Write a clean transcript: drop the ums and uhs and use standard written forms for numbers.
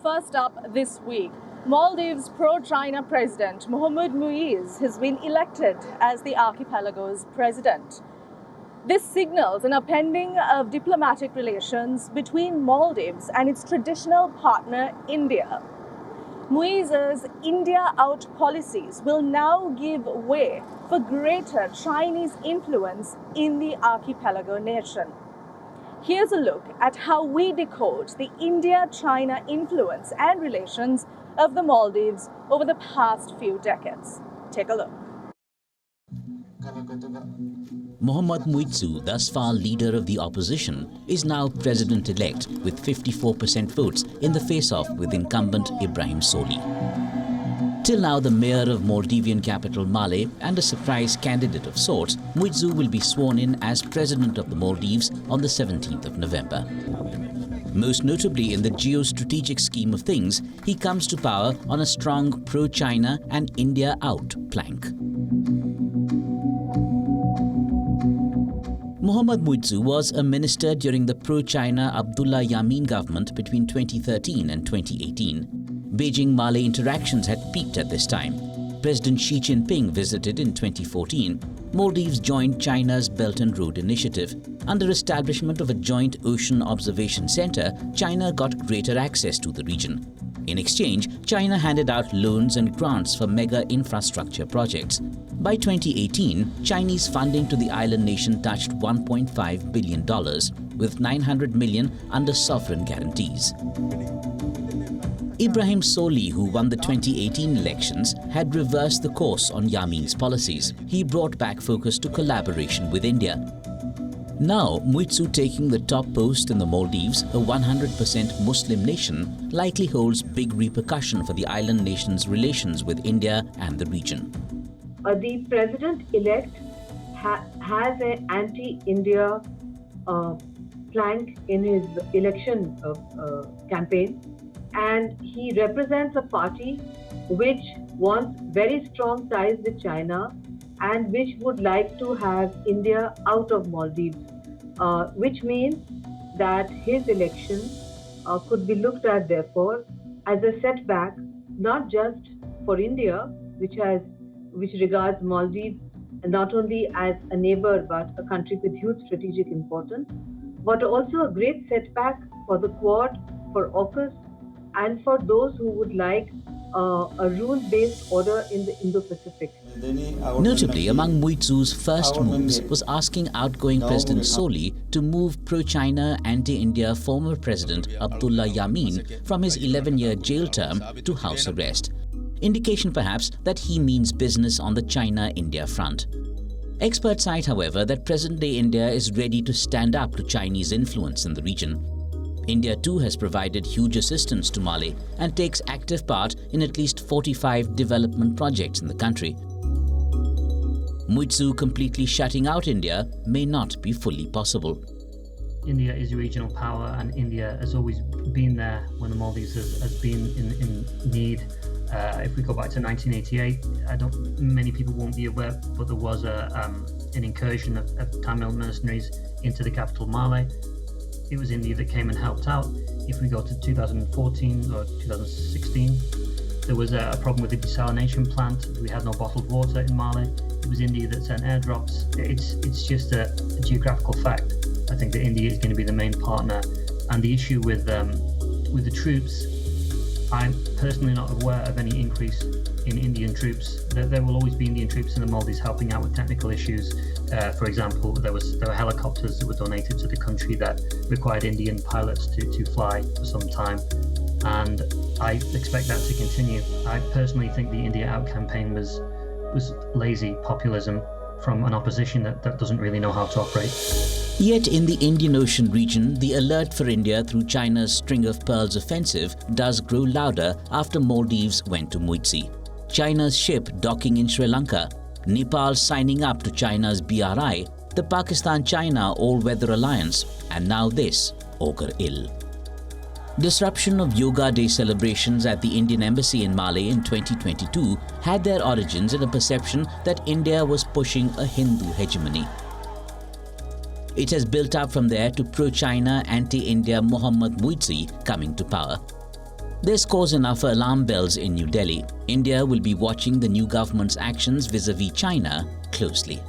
First up this week, Maldives pro-China president Mohamed Muizzu has been elected as the archipelago's president. This signals an upending of diplomatic relations between Maldives and its traditional partner India. Muizzu's India out policies will now give way for greater Chinese influence in the archipelago nation. Here's a look at how we decode the India-China influence and relations of the Maldives over the past few decades. Take a look. Mohamed Muizzu, thus far leader of the opposition, is now president-elect with 54% votes in the face-off with incumbent Ibrahim Solih. Till now the mayor of Maldivian capital Male and a surprise candidate of sorts, Muizzu will be sworn in as president of the Maldives on the 17th of November. Most notably in the geostrategic scheme of things, he comes to power on a strong pro-China and India out plank. Mohamed Muizzu was a minister during the pro-China Abdullah Yameen government between 2013 and 2018. Beijing-Male interactions had peaked at this time. President Xi Jinping visited in 2014. Maldives joined China's Belt and Road Initiative. Under establishment of a joint ocean observation center, China got greater access to the region. In exchange, China handed out loans and grants for mega infrastructure projects. By 2018, Chinese funding to the island nation touched $1.5 billion, with $900 million under sovereign guarantees. Ibrahim Solih, who won the 2018 elections, had reversed the course on Yameen's policies. He brought back focus to collaboration with India. Now, Muizzu taking the top post in the Maldives, a 100% Muslim nation, likely holds big repercussion for the island nation's relations with India and the region. The president-elect has an anti-India plank in his election campaign, and he represents a party which wants very strong ties with China and which would like to have India out of Maldives, which means that his election could be looked at therefore as a setback, not just for India, which regards Maldives not only as a neighbor but a country with huge strategic importance, but also a great setback for the Quad, for AUKUS, and for those who would like a rule-based order in the Indo-Pacific. Notably, among Muizzu's first moves was asking outgoing President Solih to move pro-China, anti-India former President Abdullah Yameen from his 11-year jail term to house arrest. Indication perhaps that he means business on the China-India front. Experts cite, however, that present-day India is ready to stand up to Chinese influence in the region. India too has provided huge assistance to Mali and takes active part in at least 45 development projects in the country. Muizzu completely shutting out India may not be fully possible. India is a regional power, and India has always been there when the Maldives has been in need. If we go back to 1988, many people won't be aware, but there was an incursion of Tamil mercenaries into the capital Male. It was India that came and helped out. If we go to 2014 or 2016, there was a problem with the desalination plant. We had no bottled water in Mali. It was India that sent airdrops. It's just a geographical fact. I think that India is going to be the main partner. And the issue with the troops, I'm personally not aware of any increase in Indian troops. There will always be Indian troops in the Maldives helping out with technical issues. For example, there were helicopters that were donated to the country that required Indian pilots to fly for some time, and I expect that to continue. I personally think the India Out campaign was lazy populism from an opposition that doesn't really know how to operate. Yet in the Indian Ocean region, the alert for India through China's String of Pearls offensive does grow louder after Maldives went to Muizzu. China's ship docking in Sri Lanka, Nepal signing up to China's BRI, the Pakistan-China all-weather alliance, and now this augur ill. Disruption of Yoga Day celebrations at the Indian Embassy in Male in 2022 had their origins in a perception that India was pushing a Hindu hegemony. It has built up from there to pro-China, anti-India Mohamed Muizzu coming to power. There's cause enough for alarm bells in New Delhi. India will be watching the new government's actions vis-à-vis China closely.